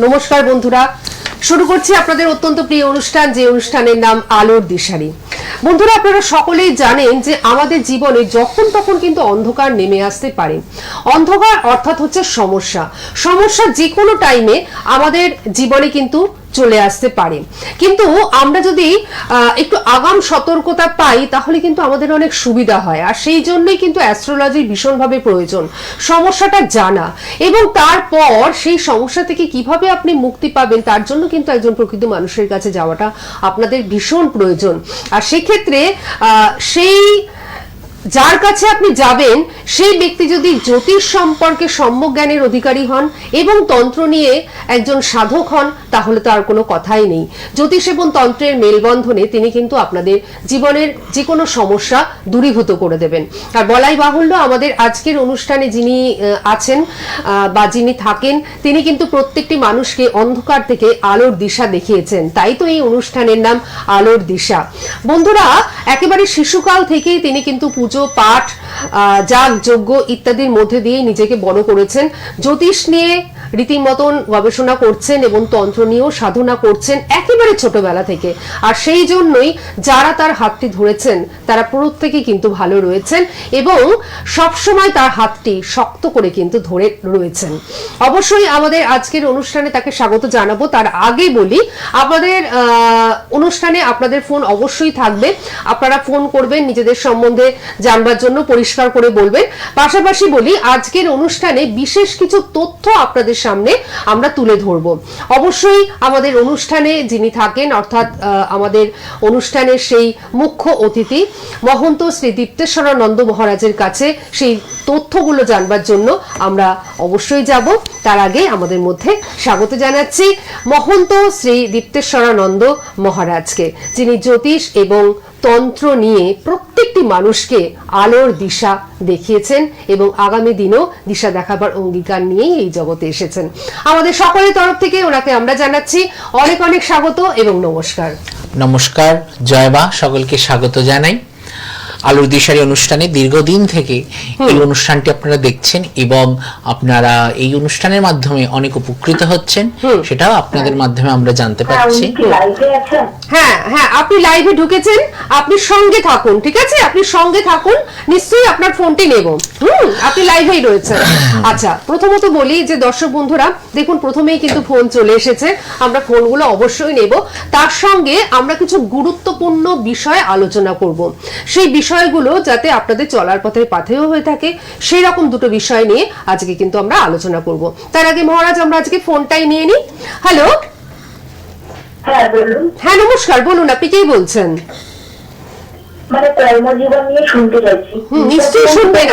নমস্কার বন্ধুরা, শুরু করছি আপনাদের অত্যন্ত প্রিয় অনুষ্ঠান, যে অনুষ্ঠানের নাম আলোর দিশারি। বন্ধুরা, আপনারা সকলেই জানেন যে আমাদের জীবনে যখন তখন কিন্তু অন্ধকার নেমে আসতে পারে। অন্ধকার অর্থাৎ হচ্ছে সমস্যা। সমস্যা যে কোনো টাইমে আমাদের জীবনে কিন্তু চলে আসতে পারে, কিন্তু আমরা যদি একটু আগাম সতর্কতা পাই তাহলে কিন্তু আমাদের অনেক সুবিধা হয়। আর সেই জন্যই কিন্তু অ্যাস্ট্রোলজির ভীষণভাবে প্রয়োজন সমস্যাটা জানা, এবং তারপর সেই সমস্যা থেকে কিভাবে আপনি মুক্তি পাবেন তার জন্য কিন্তু একজন প্রকৃত মানুষের কাছে যাওয়াটা আপনাদের ভীষণ প্রয়োজন। আর সেক্ষেত্রে সেই যার কাছে আপনি যাবেন সেই ব্যক্তি যদি জ্যোতিষ সম্পর্কে সম্যক জ্ঞানের অধিকারী হন এবং তন্ত্র নিয়ে একজন সাধক হন, তাহলে তো আর কোনো কথাই নেই। জ্যোতিষ এবং তন্ত্রের মেলবন্ধনে তিনি কিন্তু আপনাদের জীবনের যে কোনো সমস্যা দূরীভূত করে দেবেন। আর বলাই বাহুল্য, আমাদের আজকের অনুষ্ঠানে যিনি আছেন বা যিনি থাকেন তিনি কিন্তু প্রত্যেকটি মানুষকে অন্ধকার থেকে আলোর দিশা দেখিয়েছেন, তাই তো এই অনুষ্ঠানের নাম আলোর দিশা। বন্ধুরা, একেবারে শিশুকাল থেকেই তিনি কিন্তু পুজো পাঠ যাগ যজ্ঞ ইত্যাদির মধ্যে দিয়ে নিজেকে বড় করেছেন। জ্যোতিষ নিয়ে রীতিমতন গবেষণা করছেন এবং তন্ত্র নিয়েও সাধনা করছেন একেবারে ছোটবেলা থেকে। আর সেই জন্যই যারা তার হাতটি ধরেছেন তারা প্রত্যেকেই কিন্তু ভালো রয়েছেন এবং সবসময় তার হাতটি শক্ত করে কিন্তু ধরে রয়েছেন। অবশ্যই আমাদের আজকের অনুষ্ঠানে তাকে স্বাগত জানাবো। তার আগে বলি, আমাদের অনুষ্ঠানে আপনাদের ফোন অবশ্যই থাকবে। আপনারা ফোন করবেন, নিজেদের সম্বন্ধে জানবার জন্য পরিষ্কার করে বলবেন। পাশাপাশি বলি, আজকের অনুষ্ঠানে বিশেষ কিছু তথ্য আপনাদের সামনে আমরা তুলে ধরব। অবশ্যই আমাদের অনুষ্ঠানে যিনি থাকেন, অর্থাৎ আমাদের অনুষ্ঠানের সেই মুখ্য অতিথি মহন্ত শ্রী দীপ্তেশ্বরানন্দ মহারাজের কাছে সেই তথ্যগুলো জানবার জন্য আমরা অবশ্যই যাব। তার আগে আমাদের মধ্যে স্বাগত জানাচ্ছি মহন্ত শ্রী দীপ্তেশ্বরানন্দ মহারাজকে, যিনি জ্যোতিষ এবং তন্ত্র নিয়ে প্রত্যেকটি মানুষকে আলোর দিশা দেখিয়েছেন এবং আগামী দিনও দিশা দেখাবার অঙ্গীকার নিয়েই এই জগতে এসেছেন। আমাদের সকলের তরফ থেকে ওনাকে আমরা জানাচ্ছি অনেক অনেক স্বাগত এবং নমস্কার। নমস্কার, জয় মা, সকলকে স্বাগত জানাই আলোর দিশারি অনুষ্ঠানে। দীর্ঘদিন থেকে এই অনুষ্ঠানটি আপনারা দেখছেন এবং আপনারা এই অনুষ্ঠানের মাধ্যমে অনেক উপকৃত হচ্ছেন, সেটাও আপনাদের মাধ্যমে আমরা জানতে পারছি। হ্যাঁ হ্যাঁ, আপনি লাইভে ঢুকেছেন, আপনি সঙ্গে থাকুন, ঠিক আছে? আপনি সঙ্গে থাকুন, নিশ্চয়ই আপনার ফোনটি নেব। আপনি লাইভেই রয়েছেন। আচ্ছা, প্রথমত বলি যে দর্শক বন্ধুরা দেখুন, প্রথমেই কিন্তু ফোন চলে এসেছে, আমরা ফোনগুলো অবশ্যই নেব। তার সঙ্গে আমরা কিছু গুরুত্বপূর্ণ বিষয় আলোচনা করব। সেই বিষয়গুলো যাতে আপনাদের চলার পথে পাথেয় হয়ে থাকে, সেই রকম দুটো বিষয় নিয়ে আজকে কিন্তু আমরা আলোচনা করব। তার আগে মহারাজ, আমরা আজকে ফোনটাই নিয়ে নিই। হ্যালো। হ্যাঁ নমস্কার, বলুন, আপনি কে বলছেন? মানে কর্মজীবন নিয়ে শুনতে চাইছি। নিশ্চয়ই শুনবেন।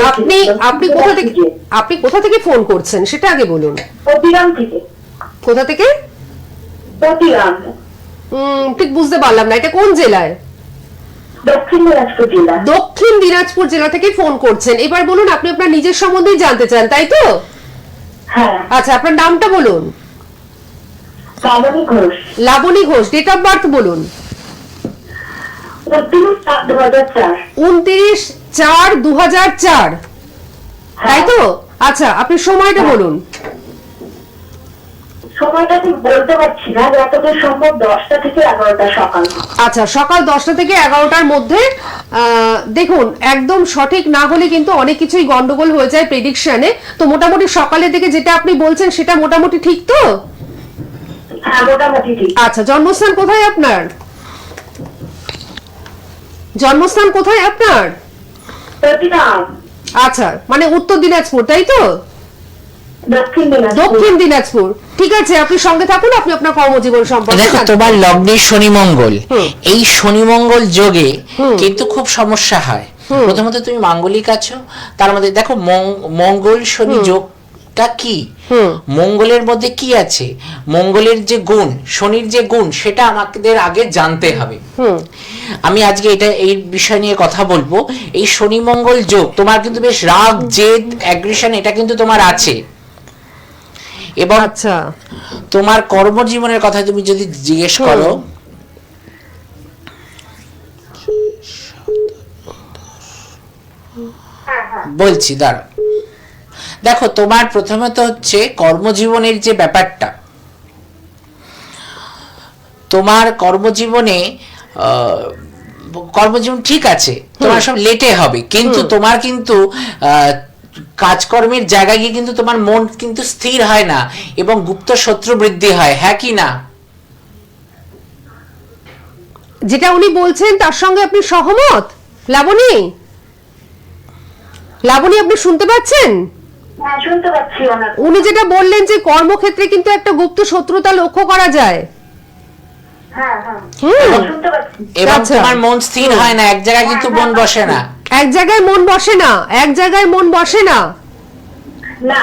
আপনি কোথা থেকে ফোন করছেন সেটা আগে বলুন। প্রতিরাম থেকে। কোথা থেকে? প্রতিরাম। ঠিক বুঝতে পারলাম না, এটা কোন জেলায়? দক্ষিণ দিনাজপুর জেলা। দক্ষিণ দিনাজপুর জেলা থেকে ফোন করছেন। এবার বলুন, আপনি আপনার নিজের সম্বন্ধেই জানতে চান, তাই তো? হ্যাঁ। আচ্ছা, আপনার নামটা বলুন। Labani Ghosh. Labani Ghosh. Date of birth বলুন। 29/4/2004। তাই তো? আচ্ছা, আপনি সময়টা বলুন। সময়টা ঠিক বলতে পারছি না, যতদূর সম্ভব 10টা থেকে 11টা সকাল। আচ্ছা, সকাল 10টা থেকে 11টার মধ্যে। দেখুন, একদম সঠিক না হলে কিন্তু অনেক কিছুই গন্ডগোল হয়ে যায় প্রেডিকশনে। তো মোটামুটি সকালের দিকে যেটা আপনি বলছেন সেটা মোটামুটি ঠিক তো? হ্যাঁ, মোটামুটি ঠিক। আচ্ছা, জন্মস্থান কোথায় আপনার? জন্মস্থান কোথায় আপনার? প্রতিরাম। আচ্ছা, মানে উত্তর দিনাজপুর, তাই তো? দক্ষিণ দিনাজপুর। ঠিক আছে, আপনি সঙ্গে থাকুন, আপনি আপনার কর্মজীবন সম্পর্কে। দেখো, তোমার লগ্নে শনি মঙ্গল, এই শনি মঙ্গল যোগে কিন্তু খুব সমস্যা হয়। প্রথমত তুমি মাঙ্গলিক আছো, তার মধ্যে দেখো মঙ্গল শনি যোগটা কি, মঙ্গলের মধ্যে কি আছে, মঙ্গলের যে গুণ, শনির যে গুণ, সেটা আমাদের আগে জানতে হবে। আমি আজকে এই বিষয় নিয়ে কথা বলবো। এই শনি মঙ্গল যোগ তোমার কিন্তু বেশ রাগ জেদ অ্যাগ্রেশন এটা কিন্তু তোমার আছে। এবং আচ্ছা, তোমার কর্মজীবনের কথা তুমি যদি জিজ্ঞেস করো, বলছি দাঁড়া। দেখো, তোমার প্রথমত হচ্ছে কর্মজীবনের যে ব্যাপারটা, তোমার কর্মজীবনে কর্মজীবন ঠিক আছে, তোমার সব লেটে হবে, কিন্তু তোমার কিন্তু কাজকর্মের জায়গায় গিয়ে কিন্তু তোমার মন কিন্তু স্থির হয় না এবং গুপ্ত শত্রু বৃদ্ধি হয়, হ্যাঁ কি না? যেটা উনি বলছেন তার সঙ্গে আপনি সহমত? লাবণী, লাবণী আপনি শুনতে পাচ্ছেন? হ্যাঁ, শুনতে পাচ্ছি ওনার। উনি যেটা বললেন যে কর্মক্ষেত্রে কিন্তু একটা গুপ্ত শত্রুতা লক্ষ্য করা যায়। হ্যাঁ হ্যাঁ, হুম। শুনতে পাচ্ছি। এবং আচ্ছা। তোমার মন স্থির হয় না, এক জায়গায় কিন্তু মন বসে না। এক জায়গায় মন বসে না, এক জায়গায় মন বসে না। না,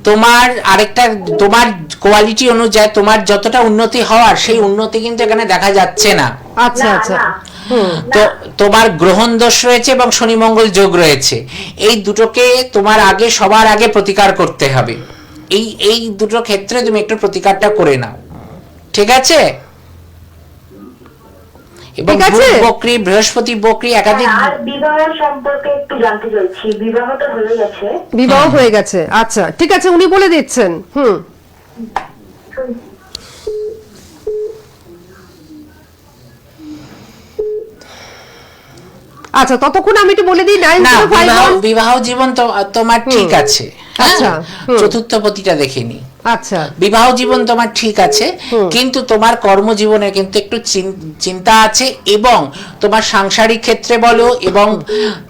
তোমার আরেকটা, তোমার কোয়ালিটি অনুযায়ী তোমার যতটা উন্নতি হওয়ার সেই উন্নতি কিন্তু এখানে দেখা যাচ্ছে না। আচ্ছা না, আচ্ছা। না। তো তোমার গ্রহণ দোষ রয়েছে এবং শনি মঙ্গল যোগ রয়েছে, এই দুটোকে তোমার আগে সবার আগে প্রতিকার করতে হবে। এই দুটো ক্ষেত্রে তুমি একটু প্রতিকারটা করে নাও, ঠিক আছে? এবং ঠিক আছে। বুধ বকরি, বৃহস্পতি বকরি, একাধিক। আর বিবাহ সম্পর্কে একটু জানতে চাইছি। বিবাহ তো হয়ে গেছে। বিবাহ হয়ে গেছে, আচ্ছা ঠিক আছে, উনি বলে দিচ্ছেন। আচ্ছা, ততক্ষণ আমি একটু বলে দিই। না, বিবাহ জীবন তো তোমার ঠিক আছে। আচ্ছা, চতুর্থ পতিটা দেখিনি। আচ্ছা, বিবাহ জীবন তোমার ঠিক আছে, কিন্তু তোমার কর্মজীবনে কিন্তু একটু চিন্তা আছে, এবং তোমার সাংসারিক ক্ষেত্রে বলো এবং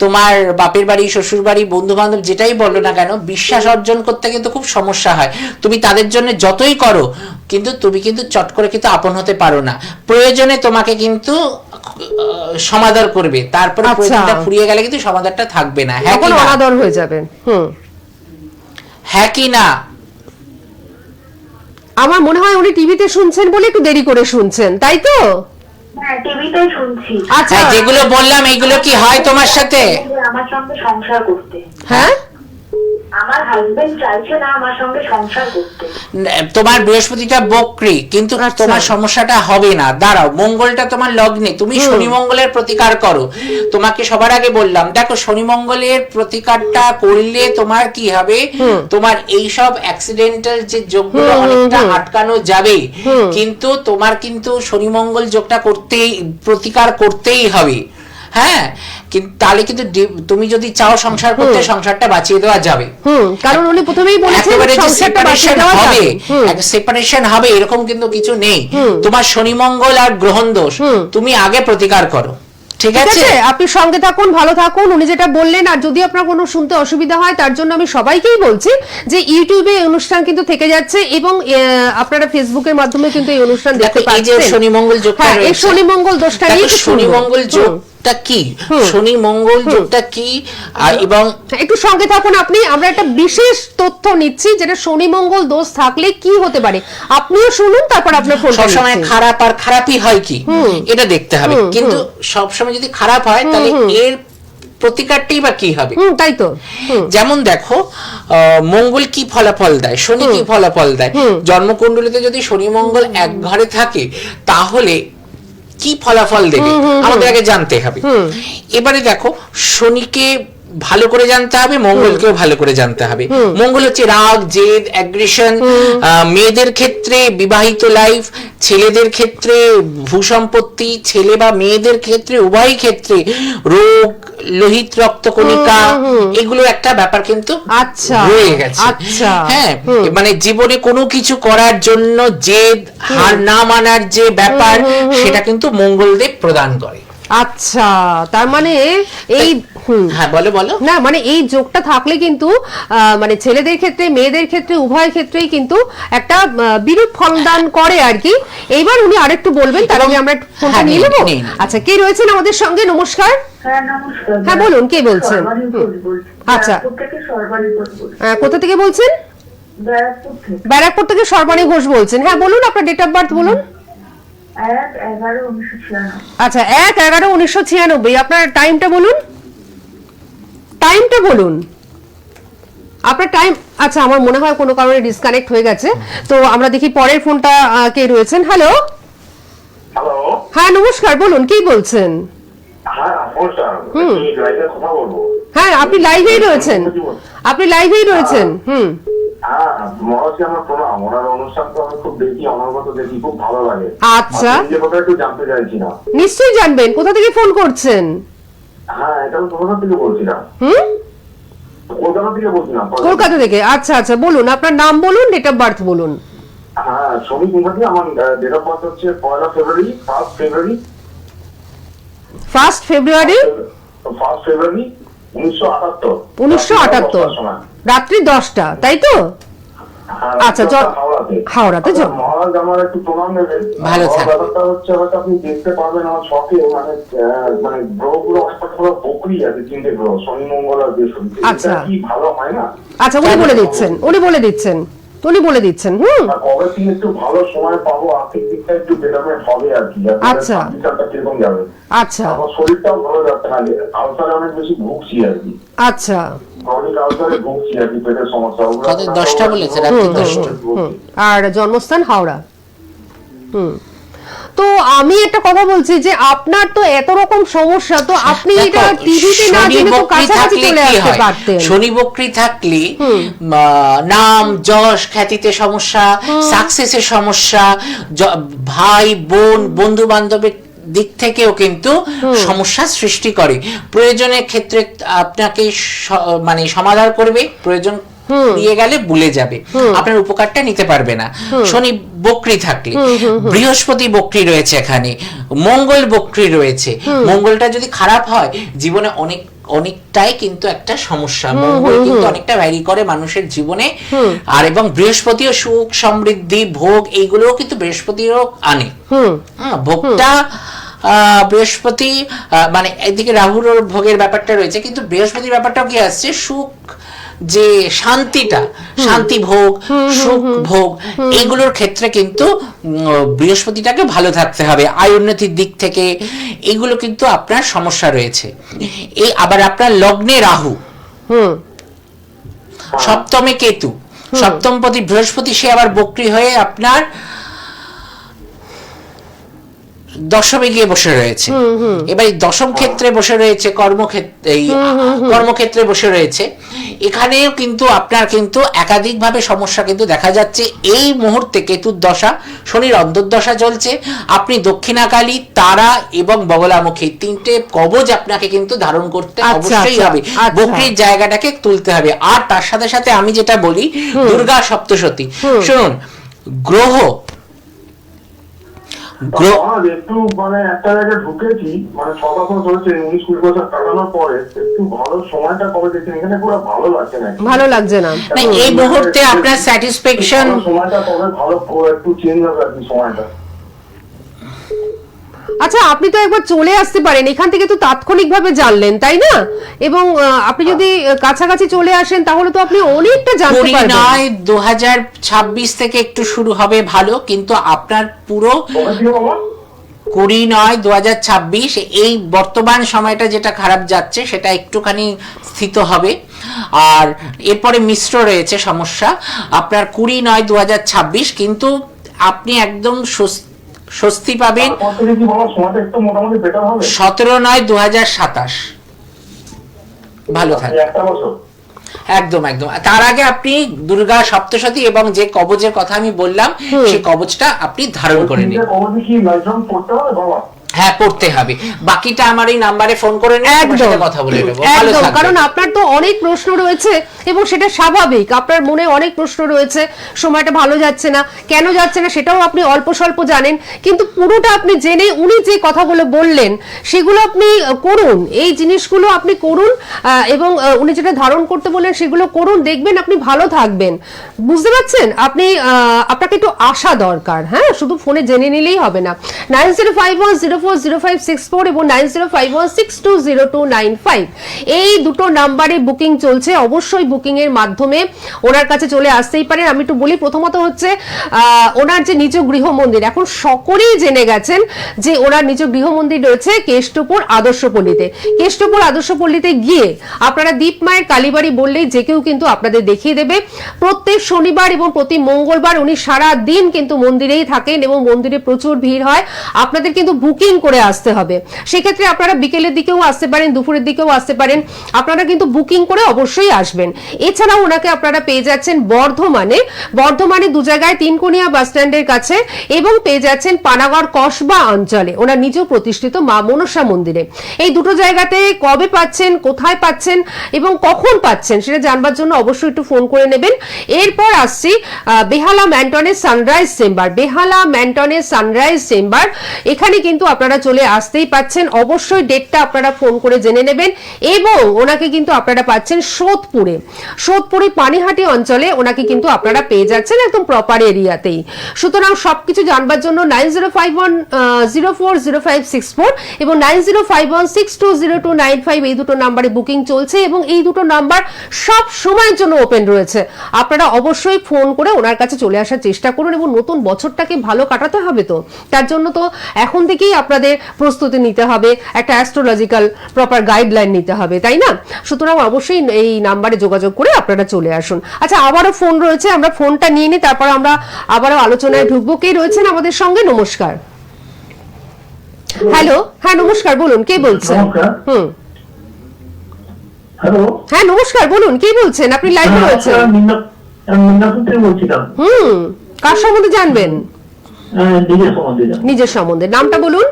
তোমার বাপের বাড়ি, শ্বশুর বাড়ি, বন্ধু বান্ধব যেটাই বলো না কেন, বিশ্বাস অর্জন করতে কিন্তু খুব সমস্যা হয়। তুমি তাদের জন্য যতই করো, কিন্তু তুমি কিন্তু চট করে কিন্তু আপন হতে পারো না। প্রয়োজনে তোমাকে কিন্তু সমাদর করবে, তারপরে প্রয়োজনটা ফুরিয়ে গেলে কিন্তু সমাদরটা থাকবে না, হ্যাঁ কি না? অনাদর হয়ে যাবে। হ্যাঁ কি না? আমার মনে হয় উনি টিভিতে শুনছেন বলে একটু দেরি করে শুনছেন, তাই তো? হ্যাঁ, টিভিতেই শুনছি। আচ্ছা, হ্যাঁ, যেগুলো বললাম এগুলো কি হয় তোমার সাথে? আমার সঙ্গে সংসার করতে। হ্যাঁ, আমার হাজবেন্ড চাইছে না আমার সঙ্গে সংসার করতে। তোমার বৃহস্পতিটা বক্রি, কিন্তু আচ্ছা। তোমার সমস্যাটা হবে না। দাঁড়াও, মঙ্গলটা তোমার লগ্নে, তুমি শনি মঙ্গলের প্রতিকার করো। তোমাকে সবার আগে বললাম, দেখো শনি মঙ্গলের প্রতিকারটা করলে তোমার কি হবে, তোমার এই সব অ্যাক্সিডেন্টাল যে যোগগুলো অনেকটা আটকানো যাবে, কিন্তু তোমার কিন্তু শনি মঙ্গল যোগটা করতেই, প্রতিকার করতেই হবে। হ্যাঁ, কিন্তু তাহলে কিন্তু তুমি যদি চাও সংসার করতে, সংসারটা বাঁচিয়ে দেওয়া যাবে। কারণ উনি প্রথমেই বলেছেন একেবারে যে সংসারটা বাঁচিয়ে সেপারেশন দেওয়া হবে, যাবে। সেপারেশন হবে এরকম কিন্তু কিছু নেই। তোমার শনি মঙ্গল আর গ্রহণ দোষ তুমি আগে প্রতিকার করো, ঠিক আছে? আপনি সঙ্গে থাকুন, ভালো থাকুন। উনি যেটা বললেন, আর যদি আপনার কোনো শুনতে অসুবিধা হয় তার জন্য আমি সবাইকেই বলছি যে ইউটিউবে এই অনুষ্ঠান কিন্তু থেকে যাচ্ছে, এবং আপনারা ফেসবুকের মাধ্যমে কিন্তু এই অনুষ্ঠান দেখতে এই যে পাচ্ছেন। শনি মঙ্গল যোগটা হ্যাঁ, এই রয়েছে, শনি মঙ্গল দোষটা নিয়ে একটু শনি শুনবো। মঙ্গল যোগটা কি, শনি মঙ্গল যোগটা কি, এবং একটু সঙ্গে থাকুন আপনি। আমরা একটা বিশেষ তথ্য নিচ্ছি, যেটা শনি মঙ্গল দোষ থাকলে কি হতে পারে, আপনিও শুনুন, তারপর আপনার ফোন সবসময় খারাপ আর খারাপই হয় কি এটা দেখতে হবে। কিন্তু সবসময় যদি খারাপ হয় তাহলে এর প্রতিকারটাই বা কি হবে? তাই তো। যেমন দেখো, মঙ্গল কি ফলাফল দেয়, শনি কি ফলাফল দেয়। জন্মকুণ্ডলিতে যদি শনি মঙ্গল এক ঘরে থাকে তাহলে কি ফলাফল দেবে আমাদের আগে জানতে হবে। এবারে দেখো, শনিকে ভালো করে জানতে হবে, মঙ্গলকেও ভালো করে জানতে হবে। মঙ্গল হচ্ছে রাগ, জেদ, অ্যাগ্রেশন। মেয়েদের ক্ষেত্রে বিবাহিত লাইফ, ছেলেদের ক্ষেত্রে ভূসম্পত্তি, ছেলে বা মেয়েদের ক্ষেত্রে উভয় ক্ষেত্রে রোগ, লোহিত রক্তকণিকা, এগুলো একটা ব্যাপার কিন্তু আচ্ছা রয়ে গেছে। আচ্ছা, হ্যাঁ, মানে জীবনে কোনো কিছু করার জন্য জেদ, হার না মানার যে ব্যাপার, সেটা কিন্তু মঙ্গলদেব প্রদান করে। আচ্ছা, তার মানে এই হ্যাঁ, বলো বলো। না, মানে এই যোগটা থাকলে কিন্তু মানে ছেলেদের ক্ষেত্রে, মেয়েদের ক্ষেত্রে, উভয় ক্ষেত্রেই কিন্তু একটা বিরূপ ফলদান করে আর কি। এইবার উনি আরেকটু বলবেন, তার আগে আমরা ফোনটা নিয়ে নেবো। আচ্ছা, কে রয়েছেন আমাদের সঙ্গে? নমস্কার। হ্যাঁ, নমস্কার। হ্যাঁ, বলুন, কে বলছেন? আচ্ছা, কোথা থেকে বলছেন? ব্যারাকপুর থেকে সর্বাণী ঘোষ বলছেন। হ্যাঁ, বলুন, আপনার ডেট অফ বার্থ বলুন। 1/11/1996। আচ্ছা, 1/11/1996। আপনার টাইমটা বলুন, টাইমটা বলুন, আপনার টাইম। আচ্ছা, আমার মনে হয় কোনো কারণে ডিসকানেক্ট হয়ে গেছে, তো আমরা দেখি পরের ফোনটা কে রয়েছেন। Hello, hello. হ্যাঁ নমস্কার, বলুন, কি বলছেন? হ্যাঁ, নমস্কার। এই লাইভে কথা বলবো। হ্যাঁ, আপনি লাইভেই রয়েছেন, আপনি লাইভেই রয়েছেন। হ্যাঁ, মহারাজকে আমার প্রণাম। ওনার অনুষ্ঠান তো আমি খুব দেখি, অনর্গত দেখি, খুব ভালো লাগে। আচ্ছা। আপনি যে কথা একটু জানতে চাইছি না। নিশ্চয়ই জানবেন, কোথা থেকে ফোন করছেন? হ্যাঁ, এটা আমি কলকাতা থেকে বলছিলাম। কলকাতা থেকে বলছিলাম। কলকাতা থেকে, আচ্ছা আচ্ছা, বলুন আপনার নাম বলুন, ডেট অফ বার্থ বলুন। হ্যাঁ, শ্রমিক মুখার্জি। আমার ডেট অফ বার্থ হচ্ছে 1 ফেব্রুয়ারি, 1 ফেব্রুয়ারি 1978। 1978 রাত্রি 10টা, তাই তো? আচ্ছা, হাওড়াতে জন্ম। মহারাজ আমার একটু প্রণাম নেবেন। ভালো থাকবেন। ব্যাপারটা হচ্ছে হয়তো আপনি দেখতে পারবেন আমার শখে, মানে গ্রহগুলো অনেকটা পুরো বকরি আছে, 3টে গ্রহ, শনি মঙ্গল আর বৃহস্পতি। আচ্ছা। এটা কি ভালো হয় না? আচ্ছা, উনি বলে দিচ্ছেন। আর কবে থেকে একটু ভালো সময় পাবো, আর্থিক দিকটা একটু বেটারমেন্ট হবে আর কি। আচ্ছা। কিরকম যাবে? আচ্ছা আমার শরীরটাও ভালো যাচ্ছে না, আলসারে অনেক বেশি ভুগছি আর কি। আচ্ছা। ক্রনিক আলসারে ভুগছি আর কি, পেটের সমস্যা। কত 10টা বলেছে, রাত্রি 10টা। আর জন্মস্থান হাওড়া। তো আমি একটা কথা বলছি যে আপনার তো এত রকম সমস্যা, তো আপনি এটা টিভিতে না জেনে তো কাছাকাছি চলে আসতে পারতেন। শনি বকরি থাকলে নাম যশ খ্যাতিতে সমস্যা, সাকসেসের সমস্যা, ভাই বোন বন্ধু বান্ধবের দিক থেকেও কিন্তু সমস্যা সৃষ্টি করে। প্রয়োজনের ক্ষেত্রে আপনাকে মানে সমাধান করবে, প্রয়োজন দিয়ে গেলে ভুলে যাবে, আপনার উপকারটা নিতে পারবে না। শনি বকরি থাকলে, বৃহস্পতি বকরি রয়েছে এখানে, মঙ্গল বকরি রয়েছে। মঙ্গলটা যদি খারাপ হয় জীবনে অনেকটাই কিন্তু একটা সমস্যা। মঙ্গল কিন্তু অনেকটা ভ্যারি করে মানুষের জীবনে। আর এবং বৃহস্পতিও সুখ সমৃদ্ধি ভোগ এইগুলোও কিন্তু বৃহস্পতিও আনে। ভোগটা বৃহস্পতি মানে একদিকে রাহুর ভোগের ব্যাপারটা রয়েছে, কিন্তু বৃহস্পতির ব্যাপারটাও কি আসছে, সুখ, যে শান্তিটা, শান্তি ভোগ, সুখ ভোগ, এইগুলোর ক্ষেত্রে কিন্তু বৃহস্পতিটাকে ভালো থাকতে হবে। আয় উন্নতির দিক থেকে এগুলো কিন্তু আপনার সমস্যা রয়েছে। এই আবার আপনার লগ্নে রাহু, সপ্তমে কেতু, সপ্তমপতি বৃহস্পতি, সে আবার বক্রী হয়ে আপনার দশমে গিয়ে বসে রয়েছে। এবার এই দশম ক্ষেত্রে বসে রয়েছে, কর্মক্ষেত্রে বসে রয়েছে। এখানেও কিন্তু আপনার কিন্তু একাধিক ভাবে সমস্যা কিন্তু দেখা যাচ্ছে। এই মুহূর্তে কেতুর দশা, শনির অন্তর্দশা চলছে। আপনি দক্ষিণাকালী, তারা এবং বগলামুখী 3টে কবচ আপনাকে কিন্তু ধারণ করতে অবশ্যই হবে। বকরির জায়গাটাকে তুলতে হবে। আর তার সাথে সাথে আমি যেটা বলি, দুর্গা সপ্তশতী। শুনুন, গ্রহ একটু মানে একটা জায়গায় ঢুকেছি, মানে 6 বছর ধরেছে, 19-20 বছর কাটানোর পরে একটু ভালো সময়টা কবে দেখছেন, এখানে পুরো ভালো লাগছে না। ভালো লাগছে না এই মুহূর্তে আপনার স্যাটিসফ্যাকশন, সময়টা কবে ভালো একটু চেঞ্জ হবে আর কি সময়টা। আচ্ছা, আপনি তো একবার চলে আসতে পারেন, এখান থেকে তো তাৎক্ষণিকভাবে জানলেন, তাই না? এবং আপনি যদি কাছাকাছি চলে আসেন তাহলে তো আপনি অনেকটা জানতে পারবেন। 2026 থেকে একটু শুরু হবে ভালো, কিন্তু আপনার পুরো 2026 এই বর্তমান সময়টা যেটা খারাপ যাচ্ছে সেটা একটুখানি স্থিত হবে। আর এরপরে মিশ্র রয়েছে সমস্যা। আপনার 20/9/2026 কিন্তু আপনি একদম স্বস্তি পাবেন। 17/9/2027 ভালো থাকবে একদম একদম। তার আগে আপনি দুর্গা সপ্তশতী এবং যে কবচের কথা আমি বললাম সেই কবচটা আপনি ধারণ করে নিন। হ্যাঁ, পড়তে হবে। বাকিটা আমার এই নাম্বারে ফোন করে নিয়ে কথা বলে নেব। একদম, কারণ আপনার তো অনেক প্রশ্ন রয়েছে এবং সেটা স্বাভাবিক। আপনার মনে অনেক প্রশ্ন রয়েছে, সময়টা ভালো যাচ্ছে না, কেন যাচ্ছে না সেটাও আপনি অল্প স্বল্প জানেন, কিন্তু পুরোটা আপনি জেনে উনি যে কথাগুলো বললেন সেগুলো আপনি করুন, এই জিনিসগুলো আপনি করুন এবং উনি যেটা ধারণ করতে বললেন সেগুলো করুন, দেখবেন আপনি ভালো থাকবেন। বুঝতে পারছেন? আপনাকে একটু আশা দরকার। হ্যাঁ, শুধু ফোনে জেনে নিলেই হবে না। 9051040564 এবং 9051620295 এই দুটো নাম্বারে বুকিং চলছে। অবশ্যই বুকিং এর মাধ্যমে ওনার কাছে চলে আসতেই পারেন। আমি একটু বলি, প্রথমত হচ্ছে ওনার যে নিজ গৃহ মন্দির, এখন সকলেই জেনে গেছেন যে ওনার নিজ গৃহ মন্দির রয়েছে কেষ্টপুর আদর্শপল্লীতে। কেষ্টপুর আদর্শপল্লীতে গিয়ে আপনারা দীপমায়ের কালীবাড়ি বললেই যে কেউ কিন্তু আপনাদের দেখিয়ে দেবে। প্রত্যেক শনিবার এবং প্রতি মঙ্গলবার উনি সারা দিন কিন্তু মন্দিরেই থাকেন এবং মন্দিরে প্রচুর ভিড় হয়। আপনাদের কিন্তু বুকিং করে আসতে হবে। সেক্ষেত্রে আপনারা বিকেলের দিকেও আসতে পারেন, দুপুরের দিকেও আসতে পারেন, আপনারা কিন্তু বুকিং করে অবশ্যই আসবেন। এছাড়াও ওনাকে আপনারা পেয়ে যাচ্ছেন বর্ধমানে 2 জায়গায়, তিনকোনিয়া বাস স্ট্যান্ডের কাছে, এবং পেয়ে যাচ্ছেন পানাগড় কসবা অঞ্চলে ওনার নিজেও প্রতিষ্ঠিত মা মনসা মন্দিরে। এই দুটো জায়গাতে কবে পাচ্ছেন, কোথায় পাচ্ছেন এবং কখন পাচ্ছেন সেটা জানবার জন্য অবশ্যই একটু ফোন করে নেবেন। এরপর আসছি বেহালা ম্যান্টনের সানরাইজ চেম্বার। এখানে কিন্তু আপনারা চলে আসতেই পাচ্ছেন, অবশ্যই ডেটটা আপনারা ফোন করে জেনে নেবেন। এবং ওনাকে কিন্তু আপনারা পাচ্ছেন সোদপুরে পানিহাটি অঞ্চলে ওনাকে কিন্তু আপনারা পেয়ে যাচ্ছেন একদম প্রপার এরিয়াতেই। সুতরাং সবকিছু জানবার জন্য 9051040564 এবং 9051620295 এই দুটো নাম্বারে বুকিং চলছে, এবং এই দুটো নাম্বার সব সময়ের জন্য ওপেন রয়েছে। আপনারা অবশ্যই ফোন করে ওনার কাছে চলে আসার চেষ্টা করুন, এবং নতুন বছরটাকে ভালো কাটাতে হবে, তো তার জন্য তো এখন থেকেই আপনাদের প্রস্তুতি নিতে হবে, একটা অ্যাস্ট্রোলজিক্যাল প্রপার গাইডলাইন নিতে হবে, তাই না? সুতরাং অবশ্যই এই নাম্বারে যোগাযোগ করে আপনারা চলে আসুন। আচ্ছা, আবারও ফোন রয়েছে, আমরা ফোনটা নিয়ে নিই, তারপর আমরা আবারও আলোচনায় ঢুকবো। কে রয়েছেন আমাদের সঙ্গে? নমস্কার। হ্যালো, হ্যাঁ নমস্কার, বলুন কে বলছেন? নমস্কার। হ্যালো, হ্যাঁ নমস্কার, বলুন কে বলছেন? আপনি লাইভে রয়েছেন। আমি মিদনাপুর থেকে বলছিলাম। কার সম্বন্ধে জানবেন? নিজের সম্বন্ধে। নিজের সম্বন্ধে। নামটা বলুন।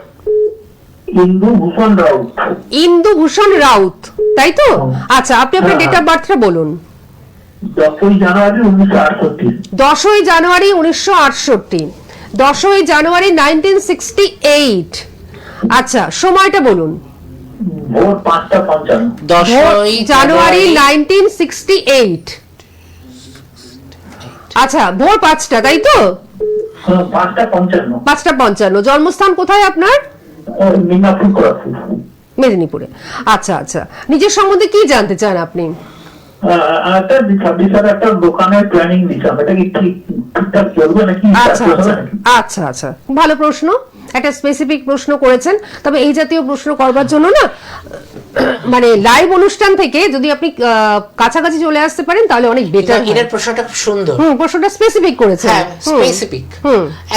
ইন্দুভূষণ রাউত, তাই তো? আচ্ছা, আপনি আপনার ডেট অফ বার্থটা বলুন। 10ই জানুয়ারি 1968। 10ই জানুয়ারি 1968। 10ই জানুয়ারি 1968। আচ্ছা, সময়টা বলুন। ভোর 5:55। 10ই জানুয়ারি 1968। আচ্ছা, ভোর 5টা, তাই তো? 5:55। 5:55। জন্মস্থান কোথায় আপনার? মিদনাপুর, খড়গপুর। মেদিনীপুরে। আচ্ছা আচ্ছা, নিজের সম্বন্ধে কি জানতে চান আপনি? একটা 26 একটা দোকানের প্ল্যানিং দিচ্ছিলাম, এটা কি ঠিকঠাক চলবে নাকি? আচ্ছা আচ্ছা আচ্ছা, ভালো প্রশ্ন, একটা স্পেসিফিক প্রশ্ন করেছেন। তবে এই জাতীয় প্রশ্ন করবার জন্য না, মানে লাইভ অনুষ্ঠান থেকে যদি আপনি কাছাকাছি চলে আসতে পারেন তাহলে অনেক বেটার। এর প্রশ্নটা খুব সুন্দর। প্রশ্নটা স্পেসিফিক করেছেন। হ্যাঁ, স্পেসিফিক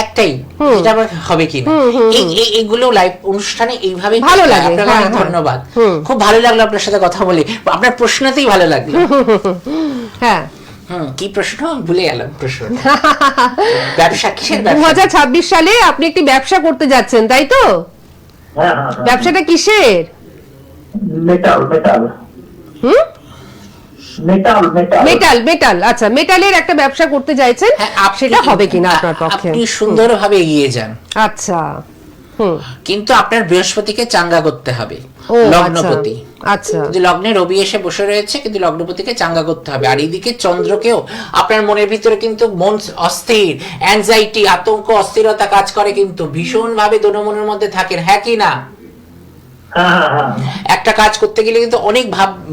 একটাই, যেটা আবার হবে কি না, এইগুলো লাইভ অনুষ্ঠানে এইভাবে ভালো লাগে। আপনাকে অনেক ধন্যবাদ, খুব ভালো লাগলো আপনার সাথে কথা বলে, আপনার প্রশ্নতেই ভালো লাগলো। হ্যাঁ, কি প্রশ্ন ভুলে গেলাম প্রশ্ন। ব্যবসা কিসের? 2026 সালে আপনি একটি ব্যবসা করতে যাচ্ছেন, তাই তো? হ্যাঁ। ব্যবসাটা কিসের? মেটাল। আচ্ছা, মেটালের একটা ব্যবসা করতে চাইছেন, সেটা হবে কিনা আপনার পক্ষে? আপনি সুন্দরভাবে এগিয়ে যান। আচ্ছা, কিন্তু আপনার বৃহস্পতিকে চাঙ্গা করতে হবে, ও লগ্নপতি। আচ্ছা, কিন্তু লগ্নে রবি এসে বসে রয়েছে, কিন্তু লগ্নপতিকে চাঙ্গা করতে হবে। আর এইদিকে চন্দ্রকেও, আপনার মনের ভিতরে কিন্তু মন অস্থির, অ্যাংজাইটি, আতঙ্ক, অস্থিরতা কাজ করে, কিন্তু ভীষণ ভাবে দোনমনের মধ্যে থাকেন, হ্যাঁ কি না? একটা কাজ করতে গেলে কিন্তু অনেক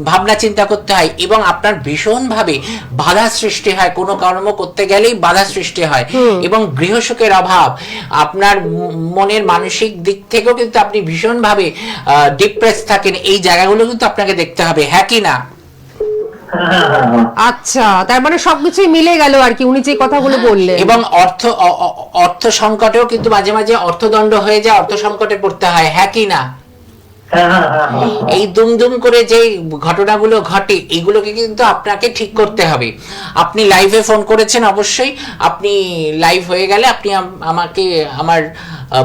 ভাবনা চিন্তা করতে হয়, এবং আপনার ভীষণ ভাবে বাধা সৃষ্টি হয়, কোনো কর্ম করতে গেলেই বাধা সৃষ্টি হয়, এবং গৃহসুখের অভাব, আপনার মনের মানসিক দিক থেকেও কিন্তু আপনি ভীষণ ভাবে ডিপ্রেস থাকেন। এই জায়গাগুলো কিন্তু আপনাকে দেখতে হবে, হ্যাঁ কি না? আচ্ছা, তার মানে সবকিছুই মিলে গেল আর কি, উনি যে কথাগুলো বললেন। এবং অর্থ সংকটেও কিন্তু মাঝে মাঝে অর্থদণ্ড হয়ে যায়, অর্থ সংকটে পড়তে হয়, হ্যাঁ কি না? এই দুমদুম করে যে ঘটনাগুলো ঘটে, এগুলোকে কিন্তু আপনাকে ঠিক করতে হবে। আপনি লাইভে ফোন করেছেন, অবশ্যই আপনি লাইভ হয়ে গেলে আপনি আমাকে আমার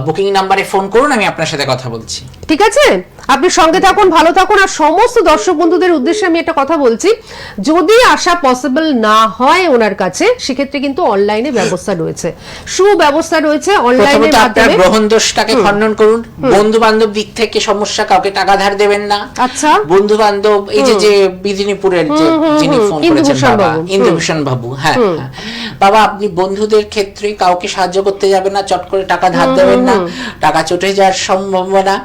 বুকিং নাম্বারে ফোন করুন, আমি আপনার সাথে কথা বলছি। ঠিক আছে, আপনি সঙ্গে থাকুন, ভালো থাকুন। আর সমস্ত দর্শক বন্ধুদের উদ্দেশ্যে আমি একটা কথা বলছি, যদি আসা পসিবল না হয় ওনার কাছে, সেক্ষেত্রে কিন্তু অনলাইনে ব্যবস্থা রয়েছে, সুব্যবস্থা রয়েছে অনলাইনের মাধ্যমে। গ্রহণ দোষটাকে খণ্ডন করুন। বন্ধু বান্ধব দিক থেকে সমস্যা, কাউকে টাকা ধার দেবেন না। আচ্ছা, বন্ধু বান্ধব, এই যে বিদিনীপুরের যিনি ফোন করেছেন বাবা, ইন্দুভূষণ বাবু, হ্যাঁ বাবা, আপনি বন্ধুদের ক্ষেত্রে কাউকে সাহায্য করতে যাবেন না, চট করে টাকা ধার দেবেন না, টাকা চটে যাওয়ার সম্ভাবনা,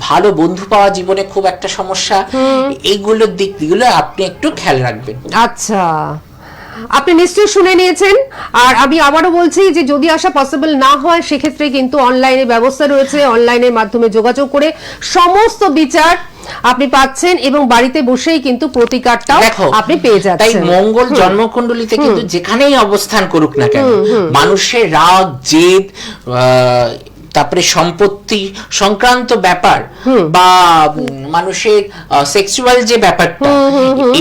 ভালো বন্ধু পাওয়া জীবনে খুব একটা সমস্যা, এইগুলোর দিকগুলো আপনি একটু খেয়াল রাখবেন। আচ্ছা, আপনি নিশ্চয়ই শুনে নিয়েছেন। আর আমি আবারও বলছি যে যদি আসা পসিবল না হয়, সেক্ষেত্রে কিন্তু অনলাইনে ব্যবস্থা রয়েছে, অনলাইনের মাধ্যমে যোগাযোগ করে সমস্ত বিচার আপনি পাচ্ছেন, এবং বাড়িতে বসেই কিন্তু প্রতিকারটাও আপনি পেয়ে যাচ্ছেন। তাই মঙ্গল জন্মকুণ্ডলিতে কিন্তু যেখানেই অবস্থান করুক না কেন, মানুষের রাগ, জেদ, তারপরে সম্পত্তি সংক্রান্ত ব্যাপার বা মানুষের সেক্সুয়াল যে ব্যাপারটা,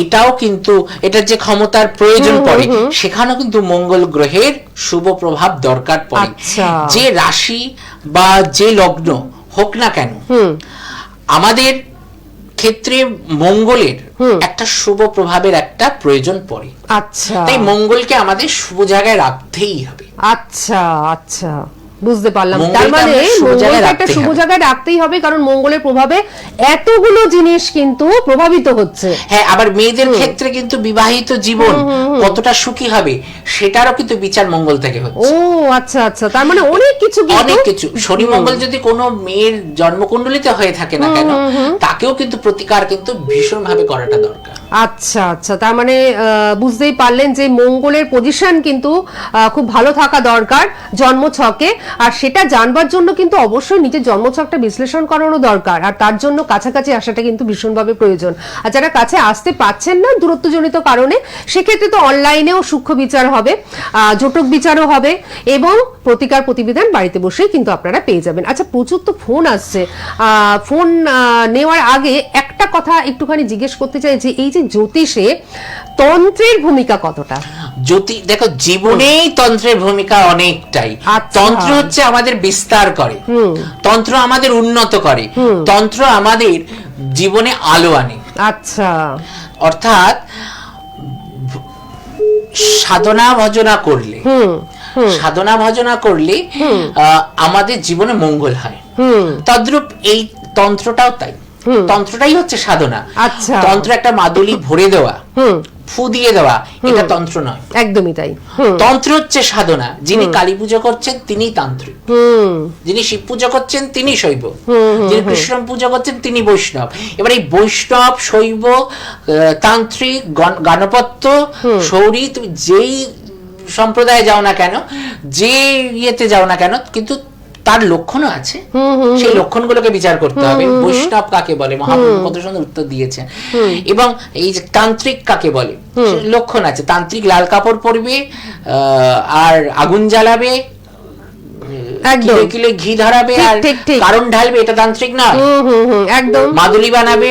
এটাও কিন্তু এটার যে ক্ষমতার প্রয়োজন পড়ে, সেখানেও কিন্তু মঙ্গল গ্রহের শুভ প্রভাব দরকার পড়ে। আচ্ছা। যে রাশি বা যে লগ্ন হোক না কেন, আমাদের ক্ষেত্রে মঙ্গলের একটা শুভ প্রভাবের একটা প্রয়োজন পড়ে। আচ্ছা, তাই মঙ্গলকে আমাদের শুভ জায়গায় রাখতেই হবে। আচ্ছা আচ্ছা, বুঝতে পারলাম। মঙ্গলকে তার মানে আমরা শুভ জায়গায় মঙ্গলকে একটা রাখতেই শুভ হবে। জায়গায় রাখতেই হবে, কারণ মঙ্গলের প্রভাবে এতগুলো জিনিস কিন্তু প্রভাবিত হচ্ছে। হ্যাঁ, আবার মেয়েদের ক্ষেত্রে কিন্তু বিবাহিত জীবন কতটা সুখী হবে সেটারও কিন্তু বিচার মঙ্গল থেকে ও হচ্ছে। আচ্ছা আচ্ছা, তার মানে অনেক কিছু কিন্তু- অনেক কিছু। শনি মঙ্গল যদি কোনো মেয়ের জন্মকুণ্ডলিতে হয়ে থাকে না কেন, তাকেও কিন্তু প্রতিকার কিন্তু ভীষণ ভাবে করাটা দরকার। আচ্ছা আচ্ছা, তার মানে বুঝতেই পারলেন যে মঙ্গলের পজিশন কিন্তু খুব ভালো থাকা দরকার জন্ম ছকে, আর সেটা জানবার জন্য কিন্তু অবশ্যই নিজের জন্মছকটা বিশ্লেষণ করানো দরকার, আর তার জন্য কাছাকাছি আসাটা কিন্তু ভীষণভাবে প্রয়োজন। আর যারা কাছে আসতে পারছেন না দূরত্বজনিত কারণে, সেক্ষেত্রে তো অনলাইনেও সূক্ষ্ম বিচার হবে, জটক বিচারও হবে, এবং প্রতিকার প্রতিবিধান বাড়িতে বসেই কিন্তু আপনারা পেয়ে যাবেন। আচ্ছা, প্রচুর তো ফোন আসছে, ফোন নেওয়ার আগে একটা কথা একটুখানি জিজ্ঞেস করতে চাই যে এই যে জ্যোতিষে তন্ত্রের ভূমিকা কতটা? দেখো, জীবনেই তন্ত্রের ভূমিকা অনেকটাই। আচ্ছা। তন্ত্র হচ্ছে আমাদের বিস্তার করে, তন্ত্র আমাদের উন্নত করে, তন্ত্র আমাদের জীবনে আলো আনে। আচ্ছা, অর্থাৎ সাধনা ভজনা করলে, সাধনা ভজনা করলে আমাদের জীবনে মঙ্গল হয়। তদ্রূপ এই তন্ত্রটাও তাই। তন্ত্রটাই হচ্ছে সাধনা। আচ্ছা। তন্ত্র একটা মাদুলি ভরে দেওয়া, ফু দিয়ে দেওয়া, এটা তন্ত্র নয়। একদমই তাই। তন্ত্র হচ্ছে সাধনা। যিনি কালী পুজো করছেন তিনি তান্ত্রিক, যিনি শিব পুজো করছেন তিনি শৈব, যিনি কৃষ্ণ পুজো করছেন তিনি বৈষ্ণব। এবার এই বৈষ্ণব, শৈব, তান্ত্রিক, গণপত্য, শৌরী, তুমি যেই সম্প্রদায়ে যাও না কেন, যে ইয়েতে যাও না কেন, কিন্তু তার লক্ষণও আছে। সেই লক্ষণগুলোকে বিচার করতে হবে। বৈষ্ণব কাকে বলে, মহাপ্রভু কত সুন্দর উত্তর দিয়েছেন। এবং এই যে তান্ত্রিক কাকে বলে, লক্ষণ আছে। তান্ত্রিক লাল কাপড় পরবে, আর আগুন জ্বালাবে, একদম কিলো কিলো ঘি ধরাবে, ঠিক, আর ঠিক, ঠিক। কারণ ঢালবে, এটা তান্ত্রিক নয়। একদম মাদুলি বানাবে,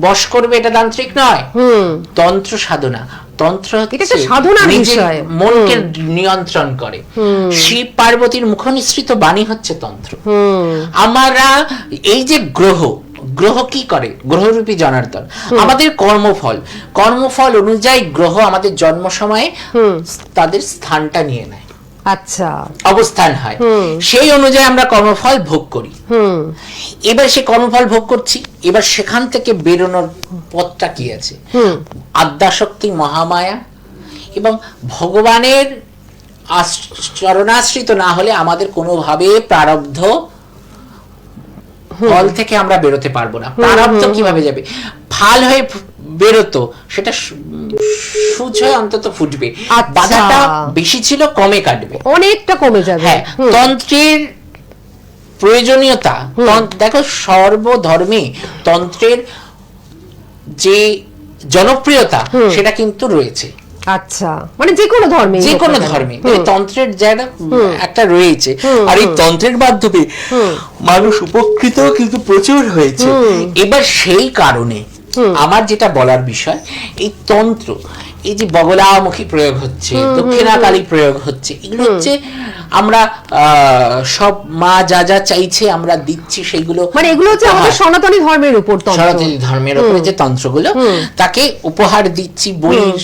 বশ করবে, এটা তান্ত্রিক নয়। তন্ত্র সাধনা। তন্ত্র এটা একটা সাধনার নিজের বিষয়। মনকে নিয়ন্ত্রণ করে। শিব পার্বতীর মুখনিসৃত বাণী হচ্ছে তন্ত্র। আমরা এই যে গ্রহ কি করে, গ্রহরূপী জনার্দন আমাদের কর্মফল অনুযায়ী গ্রহ আমাদের জন্ম সময়ে তাদের স্থানটা নিয়ে নেয়, আচ্ছা অবস্থান হয়, সেই অনুযায়ী আমরা কর্মফল ভোগ করি। এবার সে কর্মফল ভোগ করছি, এবার সেখান থেকে বেরোনোর পথটা কি আছে? আদ্যাশক্তি, মহামায়া এবং ভগবানের চরণাশ্রিত না হলে আমাদের কোনোভাবে প্রারব্ধ ফল থেকে আমরা বেরোতে পারবো না। প্রারব্ধ কিভাবে যাবে? ফাল হয়ে বেরোতো, সেটা সূচ হয়ে অন্তত ফুটবে। আচ্ছা। বাধাটা বেশি ছিল, কমে কাটবে, অনেকটা কমে যাবে। হ্যাঁ, তন্ত্রের প্রয়োজনীয়তা। দেখো, সর্বধর্মে তন্ত্রের যে জনপ্রিয়তা সেটা কিন্তু রয়েছে। আচ্ছা, মানে যে কোনো ধর্মে, তন্ত্রের জায়গা একটা রয়েছে। আর এই তন্ত্রের মাধ্যমে মানুষ উপকৃত কিন্তু প্রচুর হয়েছে। এবার সেই কারণে আমার যেটা বলার বিষয়, এই তন্ত্র, এই যে বগলামুখী প্রয়োগ হচ্ছে, দক্ষিণাকালী প্রয়োগ হচ্ছে, এগুলো হচ্ছে আমরা সব মা যা যা চাইছে আমরা দিচ্ছি, সেইগুলো মানে এগুলো হচ্ছে আমাদের সনাতনী ধর্মের উপর, সনাতনী ধর্মের উপরে যে তন্ত্রগুলো, তাকে উপহার দিচ্ছি, বলির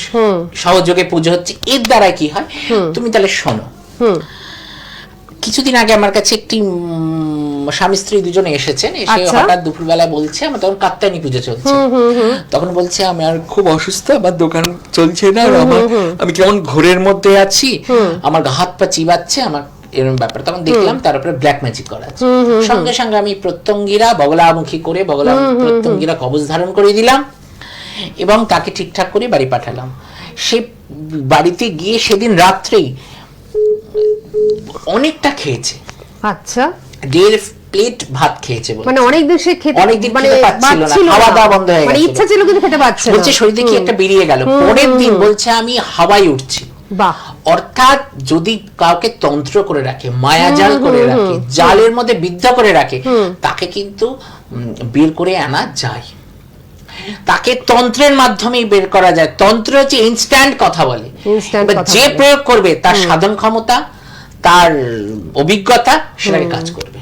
সহযোগে পুজো হচ্ছে। এর দ্বারা কি হয় তুমি তাহলে শোনো। কিছুদিন আগে আমার কাছে একটি স্বামী স্ত্রী দুজনে এসেছেন, এসে হঠাৎ দুপুরবেলা বলছে, আমার তখন কাত্যায়নী পুজো চলছে, তখন বলছে আমি আর খুব অসুস্থ, আমার দোকান চলছে না, আমি কেমন ঘোরের মধ্যে আছি, আমার হাত পা চিবাচ্ছে, আমার এরকম ব্যাপার। তখন দেখলাম তার উপরে ব্ল্যাক ম্যাজিক করা আছে। সঙ্গে সঙ্গে আমি প্রত্যঙ্গিরা বগলামুখী করে প্রত্যঙ্গিরা কবচ ধারণ করে দিলাম এবং তাকে ঠিকঠাক করে বাড়ি পাঠালাম। সে বাড়িতে গিয়ে সেদিন রাত্রেই অনেকটা খেয়েছে। আচ্ছা, 1.5 প্লেট ভাত খেয়েছে। মানে অনেকদিন সে খেতে, অনেকদিন খেতে পাচ্ছিল না, খাওয়া দাওয়া বন্ধ হয়ে গেছে, মানে ইচ্ছা ছিল কিন্তু খেতে পারছে না। বলছে শরীর থেকে একটা বেরিয়ে গেল। পরের দিন বলছে আমি হাওয়ায় উঠছি। বাহ। অর্থাৎ যদি কাউকে তন্ত্র করে রাখে, মায়াজাল করে রাখে, জালের মধ্যে বিদ্ধ করে রাখে, তাকে কিন্তু বের করে আনা যায়। তাকে তন্ত্রের মাধ্যমেই বের করা যায়। তন্ত্র হচ্ছে ইনস্ট্যান্ট কথা বলে। Instant এবার কথা যে বলে। প্রয়োগ করবে তার সাধন ক্ষমতা, তার অভিজ্ঞতা সেটাকে কাজ করবে।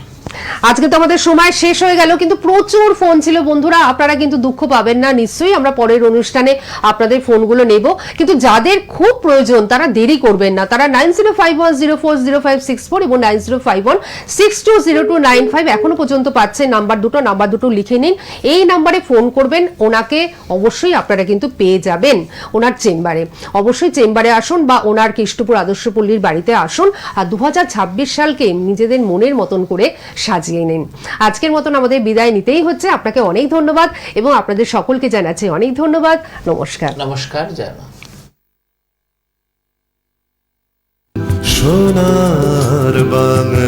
আজকে তো আমাদের সময় শেষ হয়ে গেল, কিন্তু প্রচুর ফোন ছিল বন্ধুরা, আপনারা কিন্তু দুঃখ পাবেন না, নিশ্চয়ই আমরা পরের অনুষ্ঠানে আপনাদের ফোনগুলো নেব। কিন্তু যাদের খুব প্রয়োজন তারা দেরি করবেন না, তারা 9051040564 এবং 9051620295 এখনো পর্যন্ত পাচ্ছে। নাম্বার দুটো লিখে নিন, এই নাম্বারে ফোন করবেন, ওনাকে অবশ্যই আপনারা কিন্তু পেয়ে যাবেন ওনার চেম্বারে। অবশ্যই চেম্বারে আসুন বা ওনার কেষ্টপুর আদর্শপল্লীর বাড়িতে আসুন, আর 2026 সালকে নিজেদের মনের মতন করে সাজিয়ে নিন। আজকের মতন আমাদের বিদায় নিতেই হচ্ছে। আপনাকে অনেক ধন্যবাদ এবং আপনাদের সকলকে জানাচ্ছি অনেক ধন্যবাদ। নমস্কার। নমস্কার, জয় মা। সোনার বাংলা।